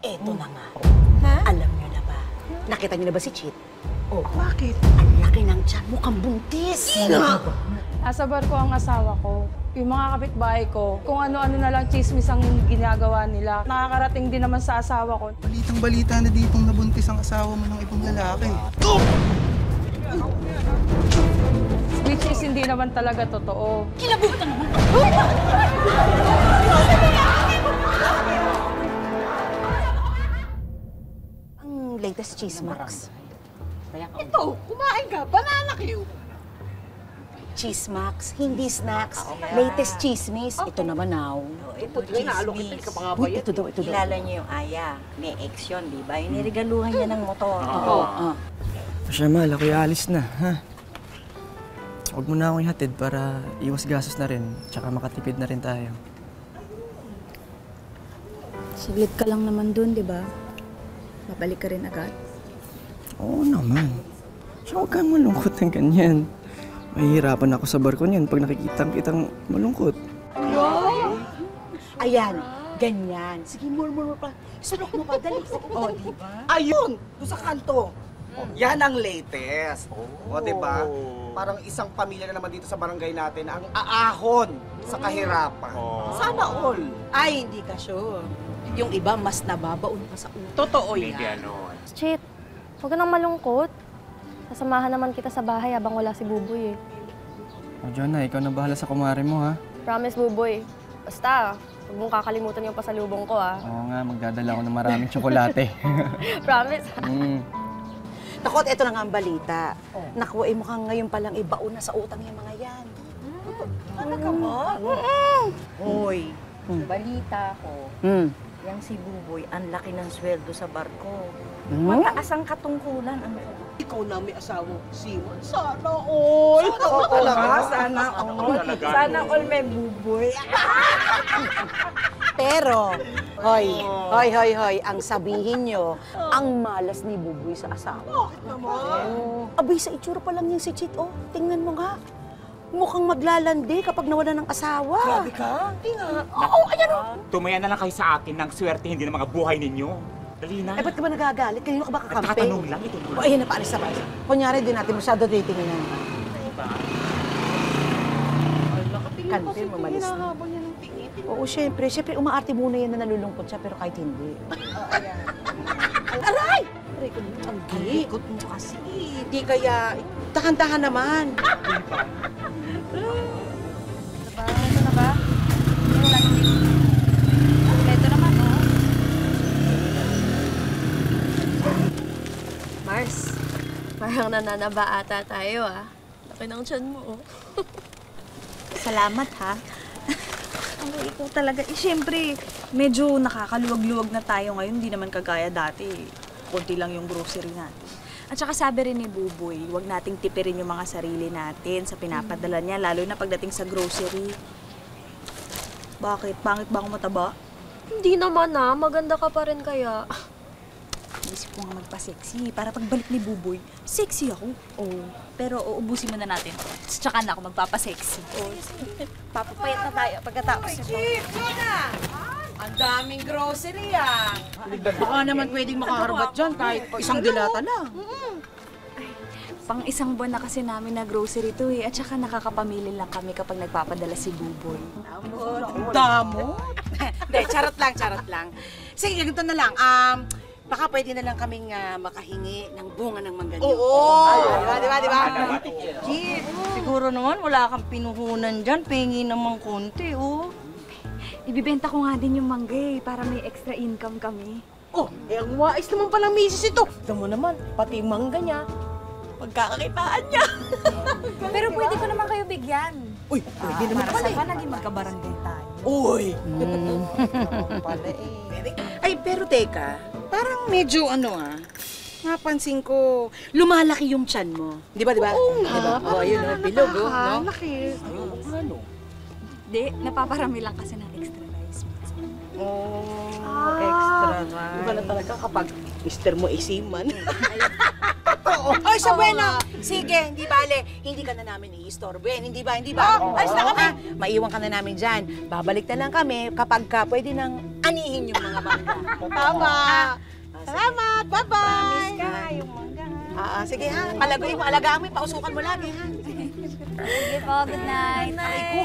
Eto na nga. Ha? Alam niyo na ba? Nakita niyo na ba si Chit? Oh, bakit? Ang laki ng tiyan, mukhang buntis. Nasa barko ang asawa ko. Yung mga kapitbahay ko, kung ano-ano na lang chismis ang ginagawa nila. Nakakarating din naman sa asawa ko. Balitang-balita na ditong nabuntis ang asawa mo ng ibang lalaki. Which is hindi naman talaga totoo. Kinabutan naman. Ang latest chismax. Ito, kumain ka. Banana Q. Chismax, hindi snacks. Latest chismis. Ito naman now. Ito, naalokit ka pa nga ba Uy, yan? ito daw, ito daw. Kilala niyo yung Aya. May ex yun, di ba? Yung niregaluhan niya ng motor. Oo. Siya mahal, ako'y alis na, ha? Huwag mo na akong ihatid para iwas gastos na rin, tsaka makatipid na rin tayo. Saglit ka lang naman dun, di ba? Babalik ka rin agad. Oo naman. Siya huwag kang malungkot ng ganyan. Mahihirapan ako sa barko niyan pag nakikita-kitang malungkot. Ayan, ganyan. Sige, more pa. Sunok mo pa, dali. Oh, di ba? Ayun! Doon sa kanto. Yan ang latest. O, di ba? Parang isang pamilya na naman dito sa barangay natin ang aahon sa kahirapan. Sana all. Ay, hindi ka sure. Yung iba, mas nababaon pa sa utak. Totoo yan. Chit, huwag ka nang malungkot. Sasamahan naman kita sa bahay habang wala si Buboy eh. O, Jonah, ikaw na bahala sa kumare mo, ha? Promise, Buboy. Basta, huwag mong kakalimutan yung pasalubong ko, ah. Oo nga, magdadala ako ng maraming tsokolate. Promise. Naku, at ito na nga ang balita. Naku, mukhang ngayon palang ibaon na sa utang yung mga yan. Talaga ba? Hoy, balita ko. Yang si Buboy, ang laki ng sweldo sa barko. Mataas ang katungkulan. Ano? Ikaw na may asawa, Simon. Sana all. Sana all talaga. Sana all. Sana all may Buboy. Pero, hoy, ang sabihin nyo, ang malas ni Buboy sa asawa. Bakit naman? Abay, sa itsura pa lang yung si Chit, oh. Tingnan mo nga. Mukhang maglalandi kapag nawala ng asawa. Grabe ka? Hindi nga. Oo, ayan o. Tumaya na lang kayo sa akin ng swerte, hindi ng mga buhay ninyo. Dali na. Eh, ba't ka ba nagagalit? Kanino ka ba kakampi? Nagtatanong lang ito. O, ayan na, paalis na, paalis. Kunyari, din natin masyado dating na. Kanpil, mamalis na. Oo, syempre. Syempre, umaarte muna yan na nalulungkot siya, pero kahit hindi. Aray! Aray ko, ang likot mo kasi. Di kaya, tahan-tahan naman. Ito na ba? Ito naman, oh. Mars, parang nananaba ata tayo, ah. Laki ng tiyan mo, oh. Salamat, ha? Ang ikaw talaga. Eh, siyempre, medyo nakakaluwag-luwag na tayo ngayon. Hindi naman kagaya dati. Kunti lang yung grocery natin. At saka sabi rin ni Buboy, huwag nating tipirin yung mga sarili natin sa pinapadala niya, lalo na pagdating sa grocery. Bakit? Pangit ba ako mataba? Hindi naman, ah. Maganda ka pa rin kaya. Isip ko nga magpa-sexy para pagbalik ni Buboy, sexy ako. Oh. Pero uubusin muna natin. Tsaka na ako magpapa-sexy. Oh. Papapayat na tayo pagkatapos nito. Ang daming grocery ah. Baka naman pwedeng makaharbat dyan kahit isang dilata lang. Pang isang buwan na kasi namin na grocery to eh. At saka nakakapamili lang kami kapag nagpapadala si Buboy. Damo? Hindi, charot lang. Sige, ganito na lang. Baka pwede na lang kaming makahingi ng bunga ng mangganyo. Oo! Di ba? Gee, siguro naman wala kang pinuhunan dyan. Pengi naman konti, oh. Ibibenta ko nga din yung mangga eh, para may extra income kami. Oh, ang wais naman palang misis ito. Alam mo naman, pati mangga niya, pagkakakitaan niya. Pero pwede ko naman kayo bigyan. Uy, pwede naman para pala sa naging magkabarangay tayo. Uy! Pala eh. Ay, pero teka, parang medyo napansin ko, lumalaki yung tiyan mo. Di ba? Oo nga. Oh, ayun, bilog, no? Laki. Ano? Hindi, napaparami lang kasi ng extra rice. Oh, extra rice. Iba na talaga kapag mister mo isiman. Oy, sa bueno. Sige, hindi bale. Hindi ka na namin i-istorben. Hindi ba? Hindi ba? Alis na kami. Maiwan ka na namin dyan. Babalik na lang kami kapag ka pwede nang anihin yung mga mangga. Tama. Salamat. Bye-bye. Promise ka, yung mangga. Sige ha. Palagoy mo. Alagaan mo. Pausukan mo lagi ha. Sige po, good night. Aray ko.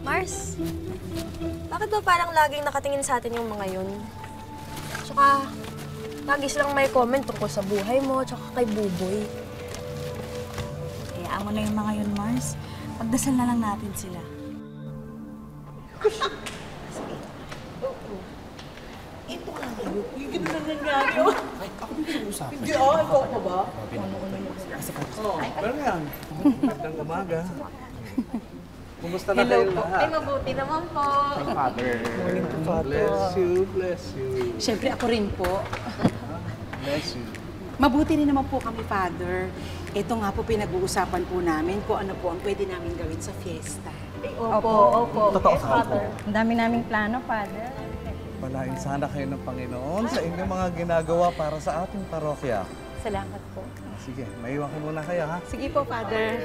Mars, bakit ba parang laging nakatingin sa atin yung mga yun? Tsaka, lagi silang may comment tungkol sa buhay mo, tsaka kay Buboy. Hayaan mo na yung mga yun, Mars. Pagdasal na lang natin sila. Ito ka na yun. Yung gano'n na nangyari. Ay, ako din sa usapan. Hindi, ikaw pa ba? Pero yan, magandang umaga. Kumusta na kayo lahat? Ay, mabuti naman po. Father. Bless you, bless you. Siyempre ako rin po. Bless you. Mabuti rin naman po kami, Father. Ito nga po pinag-uusapan po namin kung ano po ang pwede namin gawin sa fiesta. Opo. Totoo sa Father. Ang dami naming plano, Father. Palain sana kayo ng Panginoon sa inyong mga ginagawa para sa ating parokya. Salamat po. Sige, maiwan ko muna kayo, ha? Sige po, Father.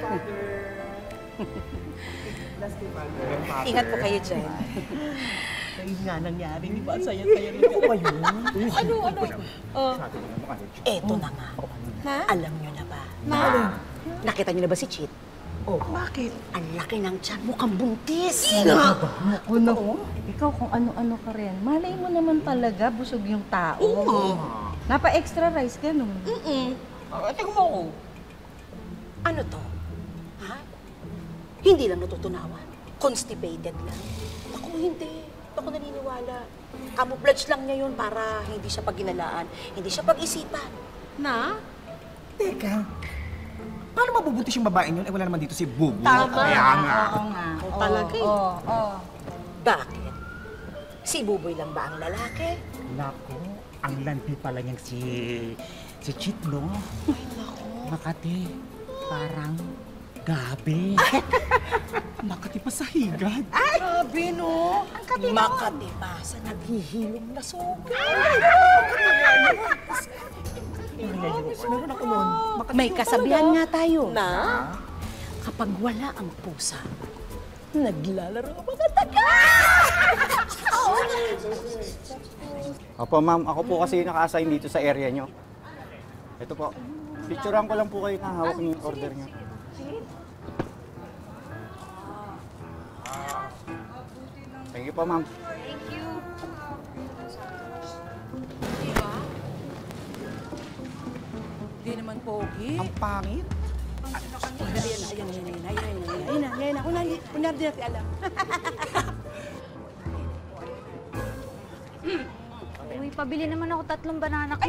Ingat po kayo dyan. Ayun nga nangyari, di ba? Saya-saya rin ako kayo. Ano? Eto na nga. Alam nyo na ba? Nakita nyo na ba si Chit? Oh, bakit? Ang laki ng tiyan, mukhang buntis. Ano? Ikaw kung ano-ano ka rin. Malay mo naman talaga, busog yung tao. Napa-extra rice, ganun. Tingnan mo ako. Ano to? Ha? Hindi lang natutunawan. Constipated lang. Ako hindi. Ako naniniwala. Camouflage lang niya yun para hindi siya paginalaan, hindi siya pag-isipan. Na? Teka, paano mabubuntis yung babaeng yun? Eh, wala naman dito si Bubu. Tama. Kaya nga. Oo nga. Talaga eh. Oo. Bakit? Si Buboy lang ba ang lalaki? Nako, ang landi pala niyang si Chit, no? Ay, naku. Makati, parang gabi. Makati pa sa higad. Ay, grabe no. Makati pa sa naghihilom na sugat. May kasabihan nga tayo. Na? Kapag wala ang pusa, naglalaro ang mga taga. Opo, ma'am. Ako po kasi naka-assign dito sa area nyo. Ito po. Picturean ko lang po kayo na hawak ng order nyo. Thank you po, ma'am. Hindi naman pogi. Ang pangit. Ayan na. Kunyari natin alam. Uy, pabili naman ako 3 banana Q.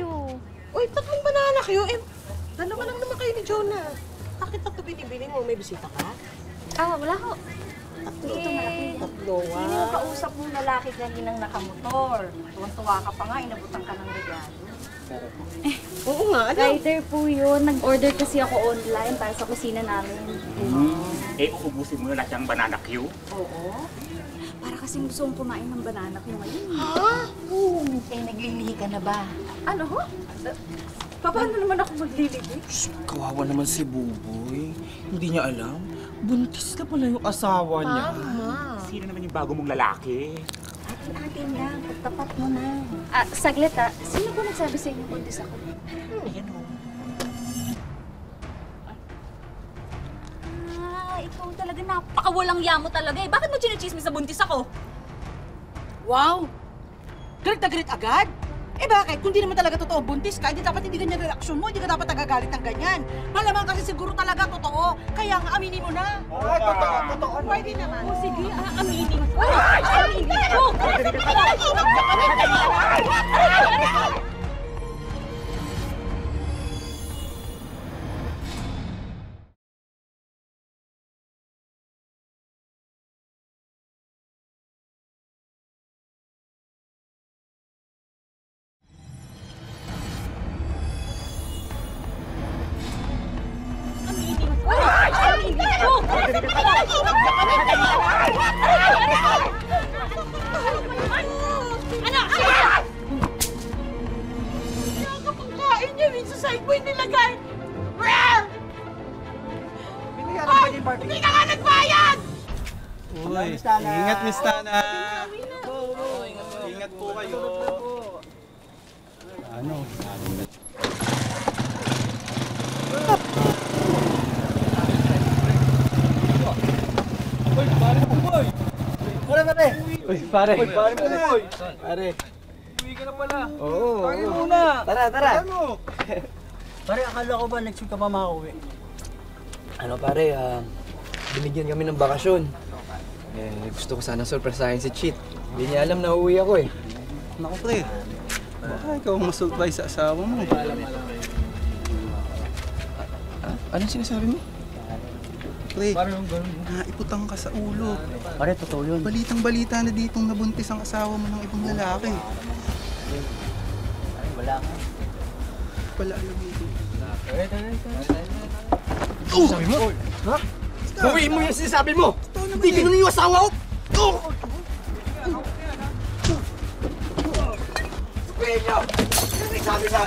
Uy, 3 banana kayo. Dalawa lang naman kayo ni Jonah. Bakit 3 binibili mo? May bisita ka? Wala ko. Ito malaki. 3, wow. Sino yung kausap mong lalaki kaninang nakamotor? Tuwan-tuwa ka pa nga, inabutan ka ng regalo. Oo nga, ano? Rider po yun. Nag-order kasi ako online para sa kusina namin. Eh, uubusin mo na lahat yung banana Q. Oo. Para kasi gusto kong kumain ng banana Q ngayon. Ha? Naglilihi ka na ba? Ano ho? Paano naman ako maglilibig? Kawawa naman si Buboy. Hindi niya alam. Buntis na pala yung asawa niya. Sino naman yung bago mong lalaki? Atin lang, pagtapat mo na. Saglit Sino po nagsabi sa inyo buntis ako? Ikaw talaga napakawalang yamo talaga eh. Bakit mo chinichismis sa buntis ako? Wow! Galit na galit agad? Eh bakit? Kung di naman talaga totoo buntis ka, hindi dapat hindi ganyan reaksyon mo, hindi ka dapat nagagalit ng ganyan. Malamang kasi siguro talaga totoo. Kaya nga aminin mo na. Ay, totoo. Pwede naman. Sige, aminin mo. Aminin mo! Uy, ingat, Miss Tana. Ingat po kayo. Ano? Uy, pare mo, boy! Pare! Uy, pare! Uy, pare mo, boy! Pare! Uwi ka na pala! Oo! Pare muna! Tara! Pare, akala ko ba next week ka pa makauwi? Ano pare, binigyan kami ng bakasyon. Gusto ko sana surprisehin si Cheat. Hindi niya alam na uuwi ako eh. Naku, pre. Baka ikaw ang masurprise sa asawa mo. Anong sinasabi mo? Pre, naiputang ka sa ulo. Pare, totoo yun. Balitang-balita na ditong nabuntis ang asawa mo ng ibang lalaki. Wala ka. Wala alam ito. Sabi mo? Ha? Gawin mo yung sinasabi mo! Hindi ganun yung asawa ko! Sabihin nyo! Sino sabi na?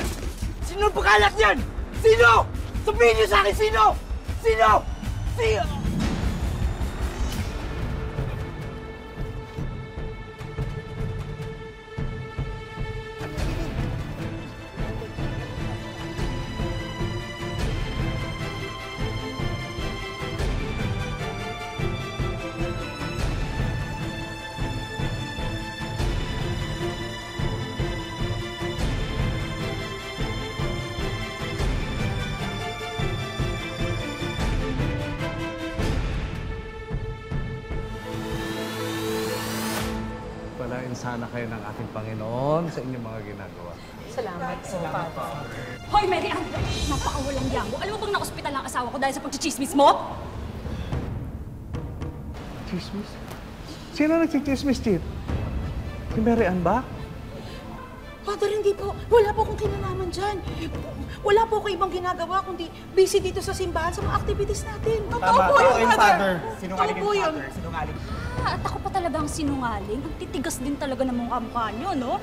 Sino ang pagkalat niyan? Sino? Sabihin nyo sa akin, sino? Sino? Sino? Palain sana kayo ng ating Panginoon sa inyong mga ginagawa. Salamat po. Hoy, Mary Ann! Napakawalang yango. Alam mo bang na-ospital ang asawa ko dahil sa pagchichismis mo? Chismis? Sino nagchichismis, Chip? Si Mary Ann ba? Father, hindi po. Wala po akong kinalaman dyan. Wala po ako ibang ginagawa kundi busy dito sa simbahan sa mga activities natin. Totoo po yun, Father. Sinungaling Totoo po yung yun. Father. Sinungaling. At ako pa talaga ang sinungaling. Ang titigas din talaga ng mukha nyo, no?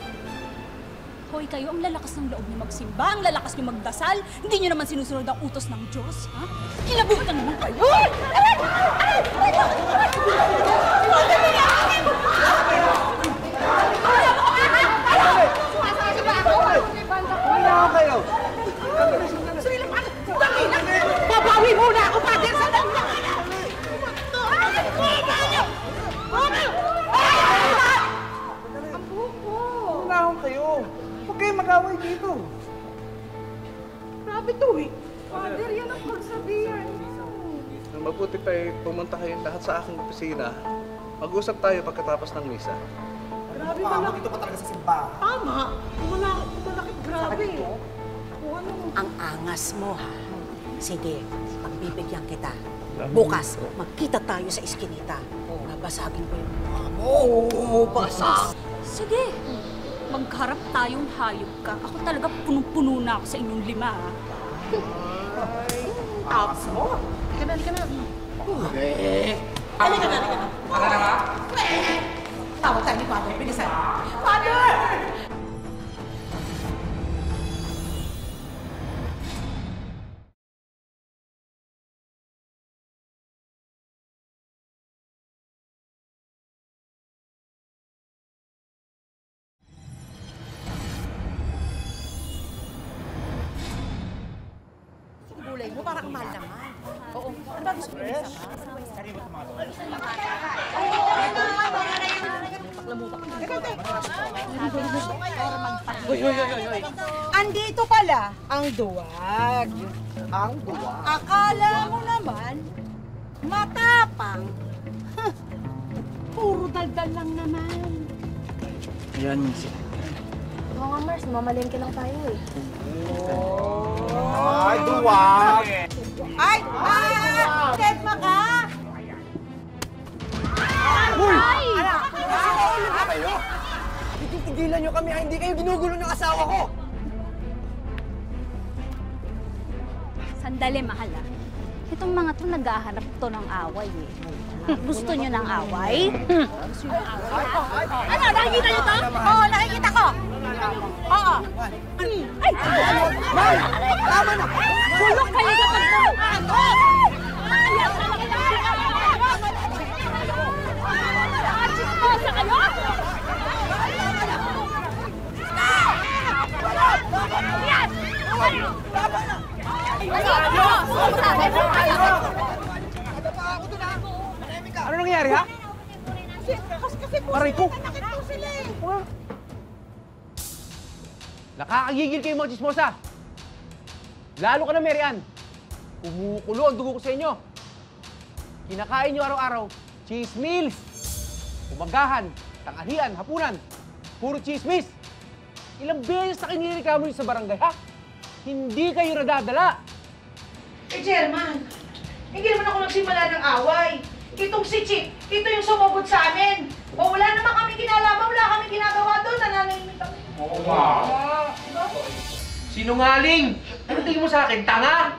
Hoy, kayo, ang lalakas ng loob niyo magsimba, ang lalakas niyo magdasal. Hindi niyo naman sinusunod ang utos ng Diyos, ha? Kilabutan naman kayo! Babawi muna ako, Father! Sandali lang! Unahon kayo. Huwag kayo mag-away dito. Grabe to eh. Father, yan ang pagsabihan. Mabuti pa pumunta kayong lahat sa aking opisina. Mag-usap tayo pagkatapos ng misa. Grabe Mukha mo dito pa talaga sa simbahan. Tama. Malakit grabe. Ang angas mo, ha? Sige, pagbibigyan kita. Bukas, magkita tayo sa iskinita. Babasagin ko yung mukha mo. Basa! Sige, magharap tayong hayop ka. Ako talaga punong-puno na ako sa inyong lima, ha? Taps mo. Halika na. Halika na. Baka na nga? Tawag tayo ni Father. Bilisan. Father! Gulay mo, parang mahal naman. Oo. Ano ba gusto mo isa ka? Uy. Andito pala ang duwag. Ang duwag? Akala mo naman, matapang. Puro daldal lang naman. Yan, si... Oo nga, Mars. Mamalengke lang tayo eh. Ay, duwag! Ay! Tedma ka! Uy! Kayo? Titigilan nyo kami, hindi kayo ginugulo ng asawa ko! Sandali, mahal, ha? Itong mga to naghahanap to ng away, eh. Gusto nyo ng away? Gusto nyo ng away, ha? Ano? Nakikita nyo to? Oo, nakikita ko! Oo! Ay! Tama na! Bulok kayo kapag Ano nangyari, ha? Aray ko! Nakakagigil kayo mga chismosa! Lalo ka na, Mary Ann! Kumukulo ang dugo ko sa inyo! Kinakain nyo araw-araw, chismils! Umagahan, tanghalian, hapunan, puro chismis! Ilang beses na kinirikamo nyo sa barangay, ha? Hindi kayo nadadala! Eh, German, hindi naman ako nagsimula ng away. Itong si Chip, ito yung sumugod sa amin. O wala naman kami kinalaman, wala kami ginagawa doon, nananahimik kami. Oo nga. Sinungaling! Ano tingin mo sa akin, tanga?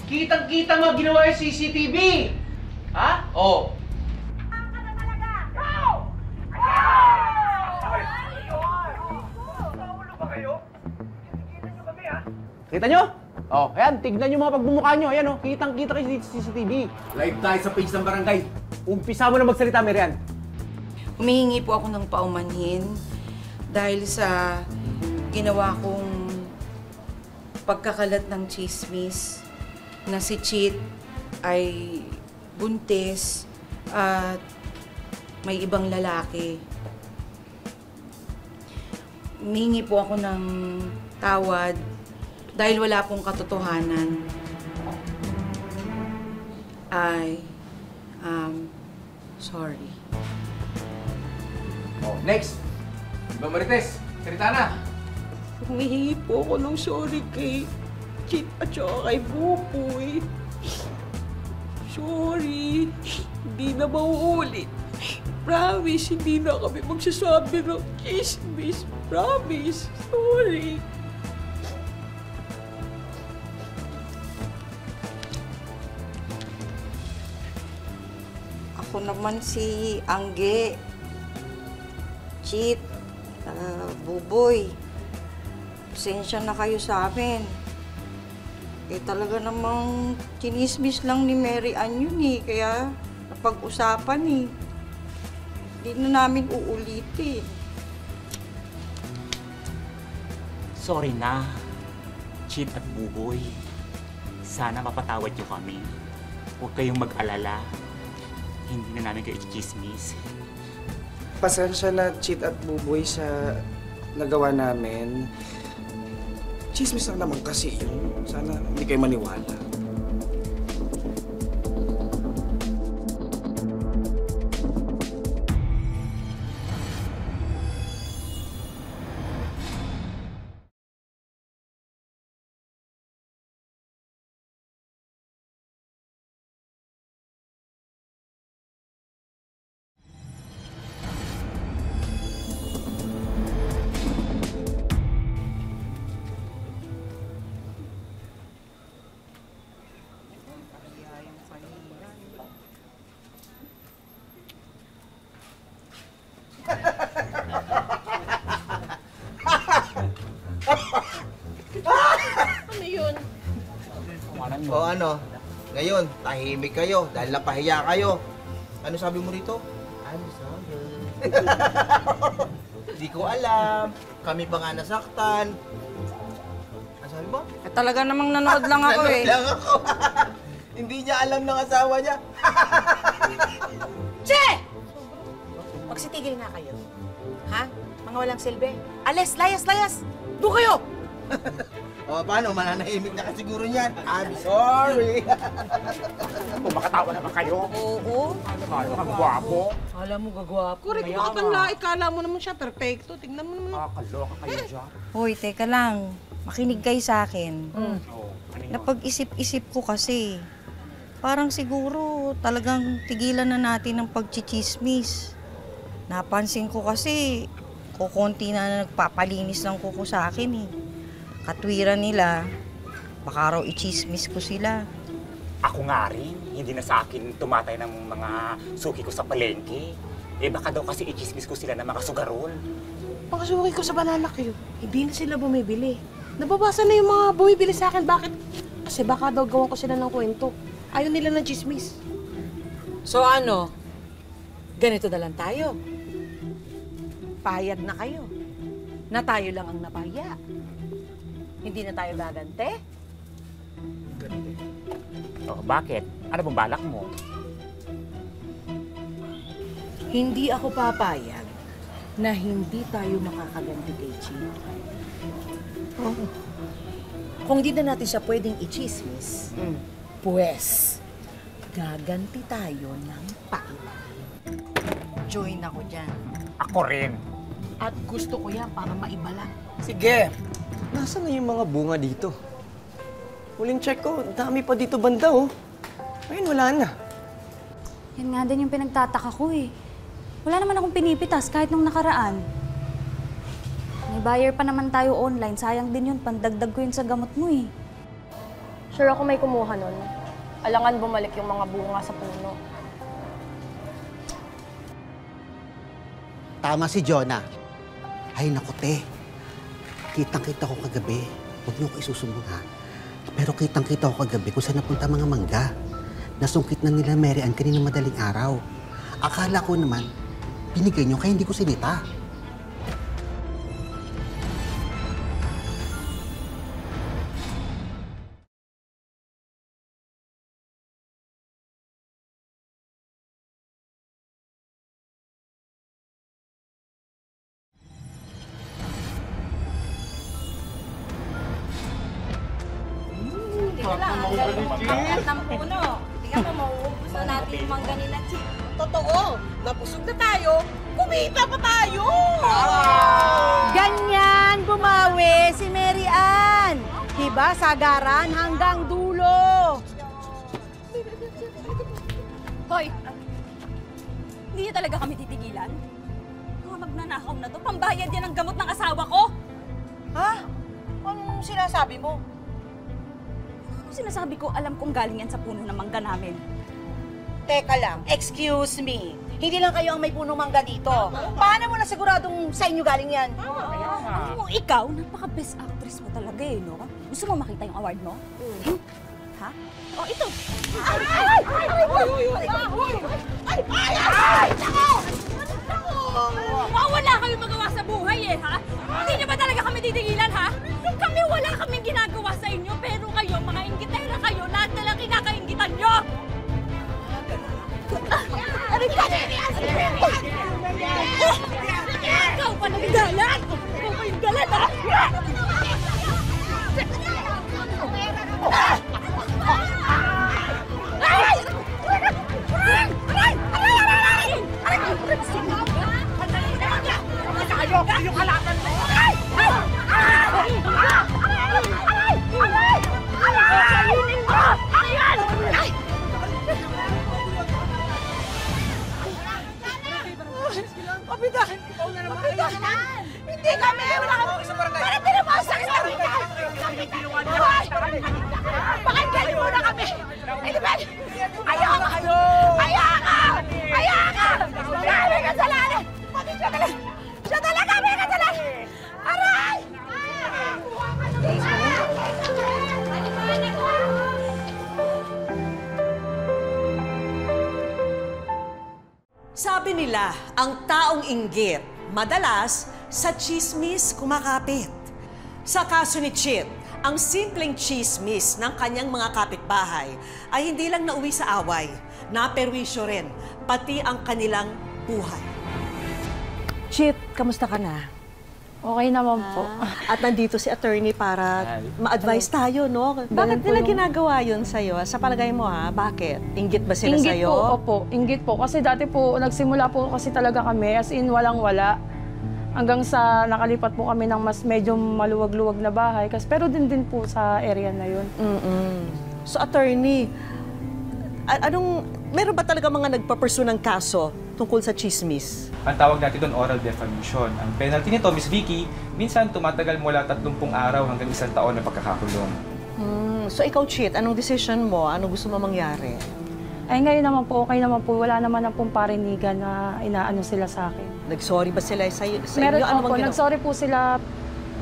Kitang-kita mo ginawa yung CCTV! Ha? Oo. Kita nyo? Oh, ayan, tignan nyo mga pagbumukha nyo. Ayan, oh, kitang-kita kayo dito sa CCTV. Live tayo sa page ng barangay. Umpisa mo na magsalita, Mary Ann. Humihingi po ako ng paumanhin dahil sa ginawa kong pagkakalat ng chismis na si Chit ay buntis at may ibang lalaki. Humihingi po ako ng tawad dahil wala pong katotohanan. Sorry. Oh, next. Iba Marites, salita na. Humihingi po ako ng sorry kay Chit at saka kay Buboy. Sorry. Hindi na mauulit. Promise, hindi na kami magsasabi ng chismis. Promise. Sorry. Ako naman si Angge, Chit, Buboy. Pasensya na kayo sa amin. Eh talaga namang chinismis lang ni Mary Ann yun eh, kaya napag-usapan eh. Hindi na namin uulitin. Sorry na, Chit at Buboy. Sana mapatawad niyo kami. Huwag kayong mag-alala. Hindi na namin kayo i-chismis. Pasensya na, Chit at Buboy, sa nagawa namin. Chismis lang naman kasi yun. Sana hindi kayo maniwala. Ano yun? O ano? Ngayon, tahimik kayo dahil napahiya kayo. Ano sabi mo rito? I'm sorry. Di ko alam. Kami pa nga nasaktan. Ano sabi mo? Eh, talaga namang nanood lang ako eh. Nanood lang ako. Hindi niya alam ng asawa niya. Che! Magsitigil na kayo. Ha? Mga walang silbi. Alis, layas, layas! Doon kayo! O paano? Mananahimik na ka siguro niyan. I'm sorry. Makatawa naman kayo. Oo. Ano kang gwapo? Alam mo, gagwapo. Correct mo ka pala. Ikala mo naman siya perfecto. Tingnan mo naman. Nakakaloka kayo dyan. Hoy, teka lang. Makinig kayo sa akin. Napag-isip-isip ko kasi. Parang siguro talagang tigilan na natin ang pagchichismis. Napansin ko kasi kukunti na nagpapalinis ng kuko sa akin eh. Katwiran nila, baka raw i-chismis ko sila. Ako nga rin. Hindi na sa akin tumatay ng mga suki ko sa palengke. Eh baka daw kasi i-chismis ko sila ng mga sugarol. Pakasuki ko sa banana kayo. Hindi na sila bumibili. Nababasa na yung mga bumibili sa akin. Bakit? Kasi baka daw gawan ko sila ng kwento. Ayaw nila ng chismis. So ano? Ganito na lang tayo. Payag na kayo. Na tayo lang ang napaya. Hindi na tayo gagante? Oh, bakit? Ano bang balak mo? Hindi ako papayag na hindi tayo makakaganti kay Chino. Kung di na natin siya pwedeng i-chismis, pues, gaganti tayo ng paila. Join ako dyan. Ako rin. At gusto ko yan para maibalang. Sige! Nasaan na yung mga bunga dito? Huling check ko, dami pa dito banda, oh. Ngayon, wala na. Yan nga din yung pinagtataka ko eh. Wala naman akong pinipitas kahit nung nakaraan. May buyer pa naman tayo online. Sayang din yun. Pandagdag ko yun sa gamot mo eh. Sure ako may kumuha nun. Alangan bumalik yung mga bunga sa puno. Tama si Jonah. Ay, naku, te. Kitang-kita ko kagabi. Huwag niyo ko isusumbong, ha? Pero kitang-kita ko kagabi kung saan napunta mga mangga. Nasungkit na nila Mary Ann kanina madaling araw. Akala ko naman, binigay niyo kaya hindi ko sinita. At ng puno. Tingnan mo, mauubos na natin yung mangga ni Nachi. Totoo! Napusog na tayo, kumita pa tayo! Ganyan bumawi si Mary Ann. Diba, sagaran hanggang dulo. Hoy! Hindi niyo talaga kami titigilan? Mga magnanakaw na to, pambayad yan ang gamot ng asawa ko! Ha? Anong sinasabi mo? Ano sinasabi ko, alam kong galing yan sa puno ng mangga namin. Teka lang, excuse me. Hindi lang kayo ang may punong mangga dito. Paano mo na siguradong sa inyo galing yan? Alam mo, ikaw, napaka-best actress mo talaga eh, no? Gusto mo makita yung award mo? Ha? Oh, ito! Wala kayong magawa sa buhay eh, ha? Hindi niyo ba talaga kami titigilan, ha? Kami wala kaming ginagawa sa inyo, pero kayo, mga inggitera kayo, lahat na lang kinakainggitan nyo! Ikaw pa nagdalan! Ikaw pa yung galan, ha? Yung kalaban mo! Kapitan! Kapitan! Hindi kami! Wala kami! Parang pinamasak sa kapitan! Pakinggan mo na kami! Elibel! Ayoko! Ayoko! Ayoko! Kami kasalanan! Siya talaga may kasalanan! Aray! Sabi nila, ang taong inggit, madalas sa tsismis kumakapit. Sa kaso ni Chit, ang simpleng tsismis ng kanyang mga kapitbahay ay hindi lang nauwi sa away, naperwisyo rin, pati ang kanilang buhay. Chit, kamusta ka na? Okay naman po. At nandito si attorney para ma-advise tayo, no? Bakit nila ginagawa yun sa'yo? Sa palagay mo, ha? Bakit? Inggit ba sila Inggit sa'yo? po, opo. Inggit po. Kasi dati po, nagsimula po kasi talaga kami, as in walang-wala. Hanggang sa nakalipat po kami ng mas medyo maluwag-luwag na bahay. Pero din po sa area na yun. So, attorney, meron ba talaga mga nagpapursue ng kaso tungkol sa chismis? Ang tawag natin doon, oral defamation. Ang penalty nito, Miss Vicky, minsan tumatagal mula 30 araw hanggang 1 taon na pagkakakulong. So ikaw, Chit, anong decision mo? Ano gusto mo mangyari? Ay, ngayon naman po, okay naman po. Wala naman na pong parinigan na inaano sila sa akin. Nag-sorry ba sila sa inyo? Meron Ano po, nag-sorry po sila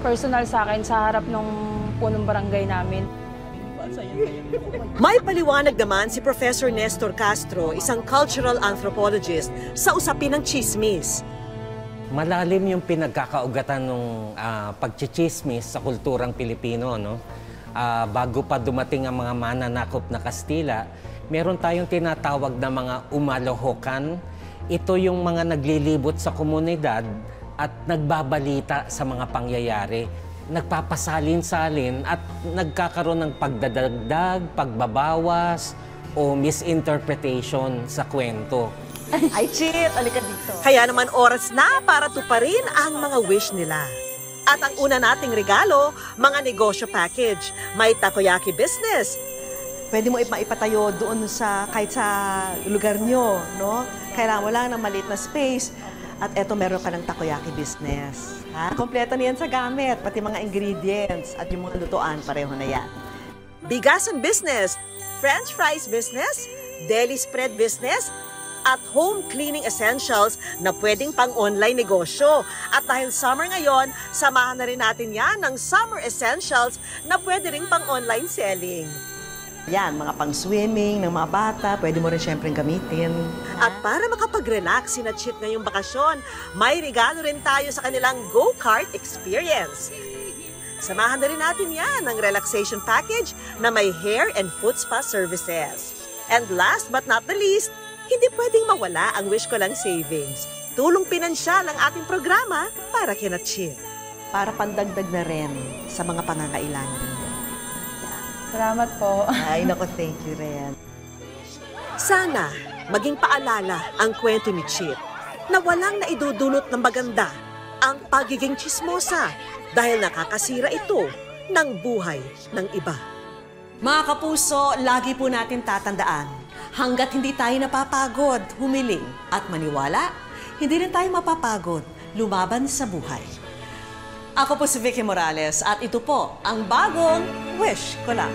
personal sa akin sa harap ng punong barangay namin. May paliwanag naman si Professor Nestor Castro, isang cultural anthropologist, sa usapin ng chismis. Malalim yung pinagkakaugatan ng pagchichismis sa kulturang Pilipino, no? Bago pa dumating ang mga mananakop na Kastila, meron tayong tinatawag na mga umalohokan. ito yung mga naglilibot sa komunidad at nagbabalita sa mga pangyayari. Nagpapasalin-salin at nagkakaroon ng pagdadagdag, pagbabawas o misinterpretation sa kwento. Ay, Chit, alika dito. Kaya naman oras na para tuparin ang mga wish nila. At ang una nating regalo, mga negosyo package. May takoyaki business. Pwede mo ipatayo doon kahit sa lugar nyo, no? Kailangan mo lang ng maliit na space. At eto, meron ka ng takoyaki business. Ha? Kompleto niyan sa gamit, pati mga ingredients at yung mga lutuan, pareho na yan. Bigasan business, French fries business, deli spread business, at home cleaning essentials na pwedeng pang-online negosyo. At dahil summer ngayon, samahan na rin natin yan ng summer essentials na pwede rin pang-online selling. Yan, mga pang-swimming ng mga bata, pwede mo rin syempre gamitin. At para makapag-relax sina Chit ngayong bakasyon, may regalo rin tayo sa kanilang go-kart experience. Samahan na rin natin yan ng relaxation package na may hair and foot spa services. And last but not the least, hindi pwedeng mawala ang Wish Ko Lang Savings. Tulong pinansyal ang ating programa para kina Chit. Para pandagdag na rin sa mga pangangailangan rin. Salamat po. Ay, naku, thank you rin. Sana maging paalala ang kwento ni Chit na walang naidudulot ng maganda ang pagiging tsismosa dahil nakakasira ito ng buhay ng iba. Mga kapuso, lagi po natin tatandaan, hanggat hindi tayo napapagod, humiling at maniwala, hindi rin tayo mapapagod, lumaban sa buhay. Ako po si Vicky Morales at ito po ang bagong Wish Ko Lang.